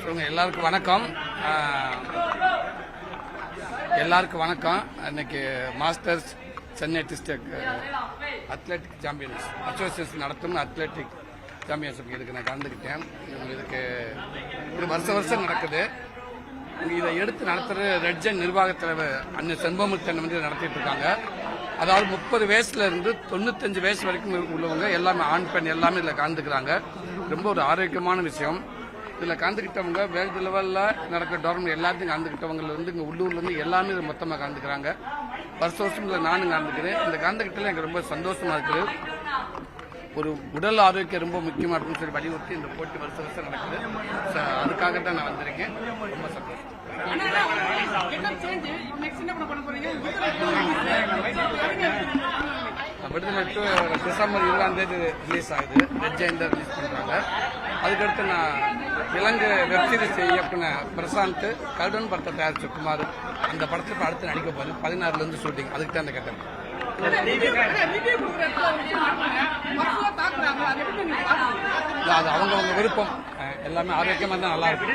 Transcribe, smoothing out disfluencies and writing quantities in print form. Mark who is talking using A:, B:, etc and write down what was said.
A: எல்லாருக்கும் வணக்கம். இன்னைக்கு masters Chennai district athletic champions association நடத்தும் அத்லெட்டிக் சாம்பியன்ஷிப் இதுக்கு நான் கலந்துக்கிட்டேன். இதுக்கு இது வருஷம் நடக்குது. இதை எடுத்து நடத்துகிற ரெட்ஜன் நிர்வாக தலைவர் அண்ணன் செண்பகமூர்த்தி வந்து நடத்திட்டு இருக்காங்க. அதாவது 30 வயசுல இருந்து 95 வயசு வரைக்கும் உள்ளவங்க எல்லாமே ஆண் பெண் எல்லாமே இதில் கலந்துக்கிறாங்க. ரொம்ப ஒரு ஆரோக்கியமான விஷயம். இதில் கலந்துக்கிட்டவங்க வேர்ல்டு லெவலில் நடக்கிற டோர்னமெண்ட் எல்லாத்தையும் கலந்துக்கிட்டவங்க இருந்து இங்கே உள்ளூர்லேருந்து எல்லாமே இதில் மொத்தமாக கலந்துக்கிறாங்க. வருஷம் இதில் நானும் கலந்துக்கிறேன். இந்த கலந்துக்கிட்டதில் எனக்கு ரொம்ப சந்தோஷமா இருக்குது. ஒரு உடல் ஆரோக்கியம் ரொம்ப முக்கியமாக இருக்குன்னு சொல்லி வலியுறுத்தி இந்த போட்டி வருஷம் நடக்குது. அதுக்காக தான் நான் வந்திருக்கேன். ரொம்ப சந்தோஷம். விடுதலை டிசம்பர் 20ஆம் ரிலீஸ் ஆகுது. ரெட் ஜெயண்ட் ரிலீஸ் பண்றாங்க. அதுக்கடுத்து நான் இலங்கை வெப்சீரிஸ் இயக்குனர் பிரசாந்த் கருடன் படத்தை தயாரிச்ச குமார் அந்த படத்துக்கு அடுத்து நடிக்க போகுது. 16 இருந்து ஷூட்டிங். அதுக்கு தான் அந்த கேட்டேன். அது அவங்க விருப்பம். எல்லாமே ஆரோக்கியமா தான் நல்லா இருக்கும்.